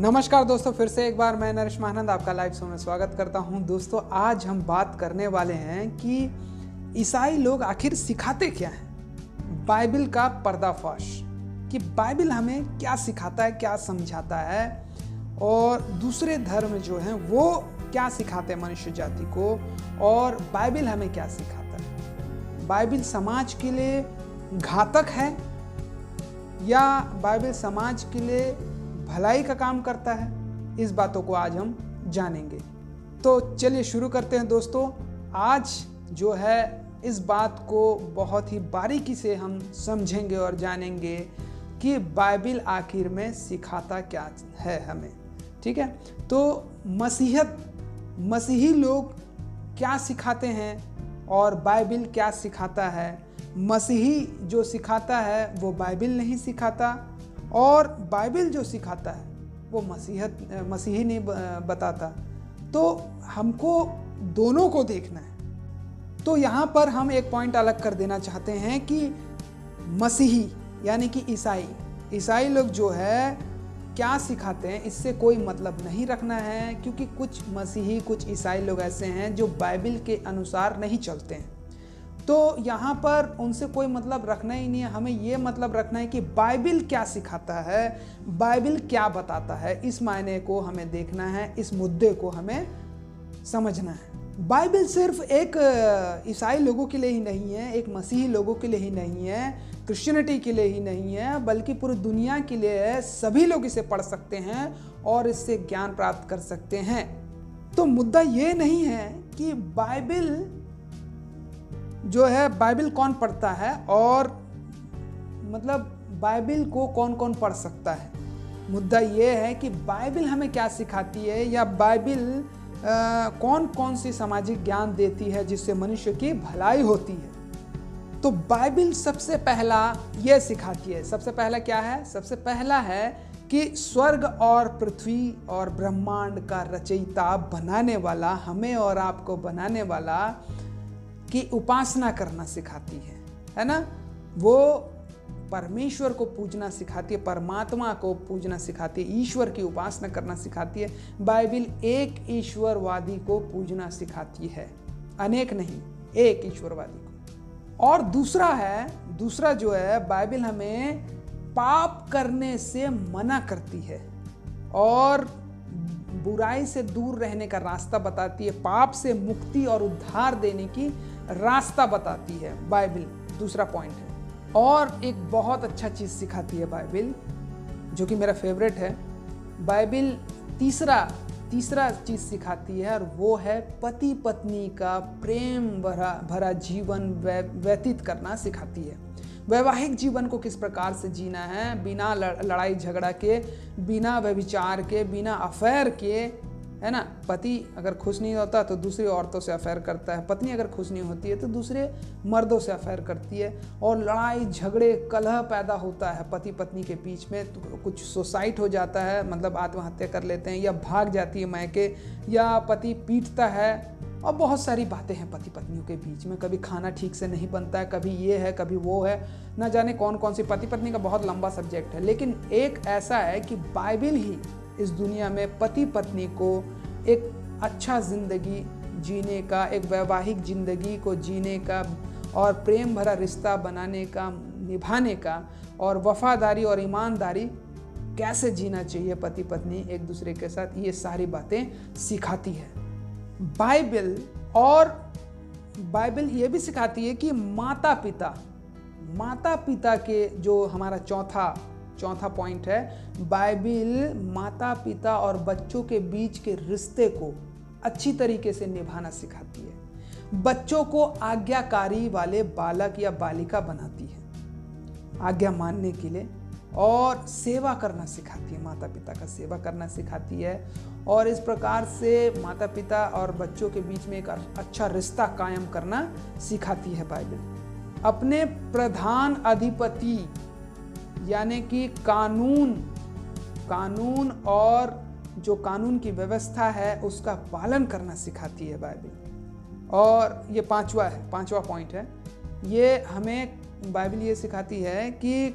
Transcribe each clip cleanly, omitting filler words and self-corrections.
नमस्कार दोस्तों, फिर से एक बार मैं नरेश महानंद आपका लाइव शो में स्वागत करता हूं। दोस्तों, आज हम बात करने वाले हैं कि ईसाई लोग आखिर सिखाते क्या हैं। बाइबल का पर्दाफाश, कि बाइबल हमें क्या सिखाता है, क्या समझाता है, और दूसरे धर्म जो हैं वो क्या सिखाते हैं मनुष्य जाति को, और बाइबल हमें क्या सिखाता है। बाइबल समाज के लिए घातक है या बाइबल समाज के लिए भलाई का काम करता है, इस बातों को आज हम जानेंगे। तो चलिए शुरू करते हैं दोस्तों। आज जो है इस बात को बहुत ही बारीकी से हम समझेंगे और जानेंगे कि बाइबल आखिर में सिखाता क्या है हमें। ठीक है, तो मसीही लोग क्या सिखाते हैं और बाइबल क्या सिखाता है। मसीही जो सिखाता है वो बाइबल नहीं सिखाता, और बाइबल जो सिखाता है वो मसीही नहीं बताता। तो हमको दोनों को देखना है। तो यहाँ पर हम एक पॉइंट अलग कर देना चाहते हैं कि मसीही यानी कि ईसाई लोग जो है क्या सिखाते हैं, इससे कोई मतलब नहीं रखना है, क्योंकि कुछ मसीही कुछ ईसाई लोग ऐसे हैं जो बाइबल के अनुसार नहीं चलते हैं। तो यहाँ पर उनसे कोई मतलब रखना ही नहीं है। हमें ये मतलब रखना है कि बाइबल क्या सिखाता है, बाइबल क्या बताता है, इस मायने को हमें देखना है, इस मुद्दे को हमें समझना है। बाइबल सिर्फ एक ईसाई लोगों के लिए ही नहीं है, एक मसीही लोगों के लिए ही नहीं है, क्रिश्चियनिटी के लिए ही नहीं है, बल्कि पूरी दुनिया के लिए है। सभी लोग इसे पढ़ सकते हैं और इससे ज्ञान प्राप्त कर सकते हैं। तो मुद्दा ये नहीं है कि बाइबल जो है बाइबल कौन पढ़ता है, और मतलब बाइबल को कौन कौन पढ़ सकता है। मुद्दा ये है कि बाइबल हमें क्या सिखाती है, या बाइबल कौन कौन सी सामाजिक ज्ञान देती है जिससे मनुष्य की भलाई होती है। तो बाइबल सबसे पहला ये सिखाती है। सबसे पहला क्या है? सबसे पहला है कि स्वर्ग और पृथ्वी और ब्रह्मांड का रचयिता, बनाने वाला, हमें और आपको बनाने वाला की उपासना करना सिखाती है ना। वो परमेश्वर को पूजना सिखाती है, परमात्मा को पूजना सिखाती है, ईश्वर की उपासना करना सिखाती है। बाइबल एक ईश्वरवादी को पूजना सिखाती है, अनेक नहीं, एक ईश्वरवादी को। और दूसरा जो है बाइबल हमें पाप करने से मना करती है और बुराई से दूर रहने का रास्ता बताती है, पाप से मुक्ति और उद्धार देने की रास्ता बताती है बाइबल। दूसरा पॉइंट है। और एक बहुत अच्छा चीज़ सिखाती है बाइबल, जो कि मेरा फेवरेट है। बाइबल तीसरा चीज़ सिखाती है, और वो है पति पत्नी का प्रेम भरा जीवन व्यतीत करना सिखाती है। वैवाहिक जीवन को किस प्रकार से जीना है, बिना लड़ाई झगड़ा के, बिना व्यभिचार के, बिना अफेयर के, है ना। पति अगर खुश नहीं होता तो दूसरी औरतों से अफेयर करता है, पत्नी अगर खुश नहीं होती है तो दूसरे मर्दों से अफेयर करती है, और लड़ाई झगड़े कलह पैदा होता है पति पत्नी के बीच में। तो कुछ सुसाइड हो जाता है, मतलब आत्महत्या कर लेते हैं, या भाग जाती है मायके, या पति पीटता है, और बहुत सारी बातें हैं पति पत्नियों के बीच में। कभी खाना ठीक से नहीं बनता है, कभी ये है कभी वो है, ना जाने कौन कौन सी। पति पत्नी का बहुत लंबा सब्जेक्ट है, लेकिन एक ऐसा है कि बाइबल ही इस दुनिया में पति पत्नी को एक अच्छा जिंदगी जीने का, एक वैवाहिक जिंदगी को जीने का, और प्रेम भरा रिश्ता बनाने का, निभाने का, और वफादारी और ईमानदारी कैसे जीना चाहिए पति पत्नी एक दूसरे के साथ, ये सारी बातें सिखाती है बाइबल। और बाइबल ये भी सिखाती है कि माता पिता के, जो हमारा चौथा पॉइंट है, बाइबल माता पिता और बच्चों के बीच के रिश्ते को अच्छी तरीके से निभाना सिखाती है। बच्चों को आज्ञाकारी वाले बालक या बालिका बनाती है, आज्ञा मानने के लिए, और सेवा करना सिखाती है, माता पिता का सेवा करना सिखाती है। और इस प्रकार से माता पिता और बच्चों के बीच में एक अच्छा रिश्ता कायम करना सिखाती है बाइबल। अपने प्रधान अधिपति यानी कि कानून और जो कानून की व्यवस्था है उसका पालन करना सिखाती है बाइबल। और ये पांचवा पॉइंट है। ये हमें बाइबल ये सिखाती है कि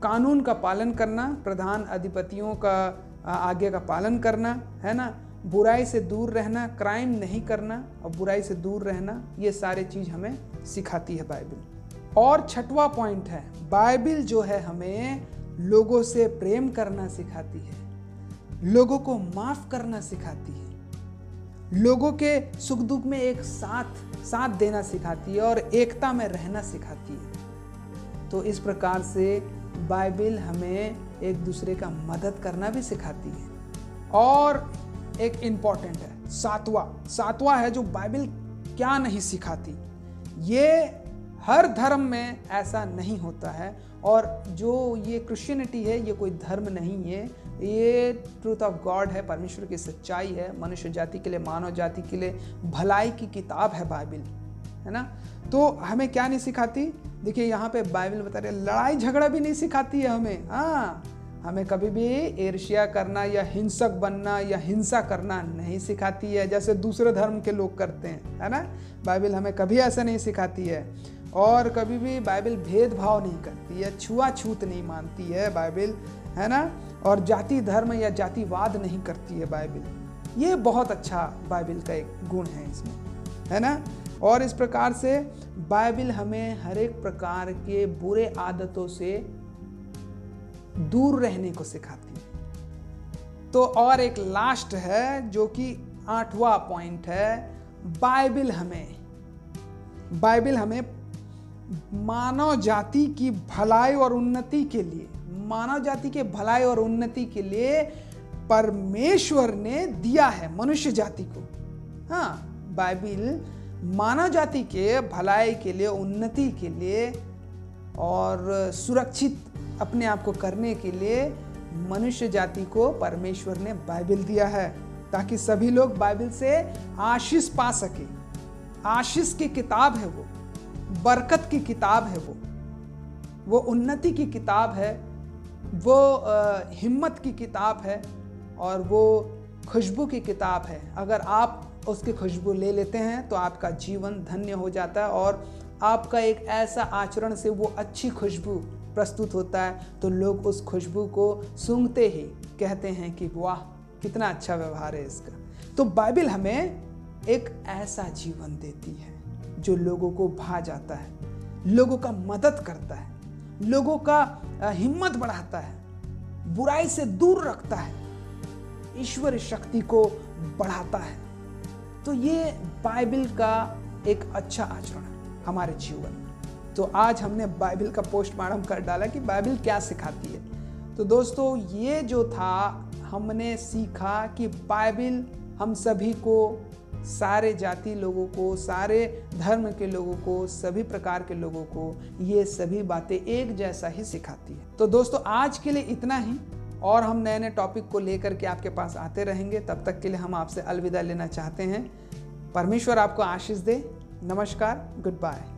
कानून का पालन करना, प्रधान अधिपतियों का आज्ञा का पालन करना, है ना, बुराई से दूर रहना, क्राइम नहीं करना और बुराई से दूर रहना, ये सारे चीज़ हमें सिखाती है बाइबल। और छठवां पॉइंट है, बाइबल जो है हमें लोगों से प्रेम करना सिखाती है, लोगों को माफ़ करना सिखाती है, लोगों के सुख दुख में एक साथ देना सिखाती है और एकता में रहना सिखाती है। तो इस प्रकार से बाइबल हमें एक दूसरे का मदद करना भी सिखाती है। और एक इम्पॉर्टेंट है सातवां है जो बाइबल क्या नहीं सिखाती। ये हर धर्म में ऐसा नहीं होता है, और जो ये क्रिश्चियनिटी है ये कोई धर्म नहीं है, ये ट्रूथ ऑफ गॉड है, परमेश्वर की सच्चाई है, मनुष्य जाति के लिए, मानव जाति के लिए भलाई की किताब है बाइबल, है ना। तो हमें क्या नहीं सिखाती, देखिए यहाँ पे बाइबल बता रही है, लड़ाई झगड़ा भी नहीं सिखाती है हमें। हाँ, हमें कभी भी ईर्ष्या करना या हिंसक बनना या हिंसा करना नहीं सिखाती है, जैसे दूसरे धर्म के लोग करते हैं, है ना। बाइबल हमें कभी ऐसा नहीं सिखाती है। और कभी भी बाइबल भेदभाव नहीं करती है, छुआछूत नहीं मानती है बाइबल, है ना। और जाति धर्म या जातिवाद नहीं करती है बाइबल। ये बहुत अच्छा बाइबल का एक गुण है इसमें, है ना। और इस प्रकार से बाइबल हमें हर एक प्रकार के बुरे आदतों से दूर रहने को सिखाती है। तो और एक लास्ट है जो कि 8वां पॉइंट है, बाइबल हमें मानव जाति की भलाई और उन्नति के लिए, मानव जाति के भलाई और उन्नति के लिए परमेश्वर ने दिया है मनुष्य जाति को। हाँ, बाइबल मानव जाति के भलाई के लिए, उन्नति के लिए और सुरक्षित अपने आप को करने के लिए मनुष्य जाति को परमेश्वर ने बाइबल दिया है, ताकि सभी लोग बाइबल से आशीष पा सके। आशीष की किताब है वो, बरकत की किताब है वो उन्नति की किताब है, वो हिम्मत की किताब है और वो खुशबू की किताब है। अगर आप उसकी खुशबू ले लेते हैं तो आपका जीवन धन्य हो जाता है और आपका एक ऐसा आचरण से वो अच्छी खुशबू प्रस्तुत होता है, तो लोग उस खुशबू को सूंघते ही कहते हैं कि वाह कितना अच्छा व्यवहार है इसका। तो बाइबल हमें एक ऐसा जीवन देती है जो लोगों को भा जाता है, लोगों का मदद करता है, लोगों का हिम्मत बढ़ाता है, बुराई से दूर रखता है, ईश्वरीय शक्ति को बढ़ाता है। तो ये बाइबल का एक अच्छा आचरण है हमारे जीवन में। तो आज हमने बाइबल का पोस्टमार्टम कर डाला कि बाइबल क्या सिखाती है। तो दोस्तों, ये जो था हमने सीखा कि बाइबल हम सभी को, सारे जाति लोगों को, सारे धर्म के लोगों को, सभी प्रकार के लोगों को ये सभी बातें एक जैसा ही सिखाती है। तो दोस्तों, आज के लिए इतना ही, और हम नए नए टॉपिक को लेकर के आपके पास आते रहेंगे। तब तक के लिए हम आपसे अलविदा लेना चाहते हैं। परमेश्वर आपको आशीष दे। नमस्कार, गुड बाय।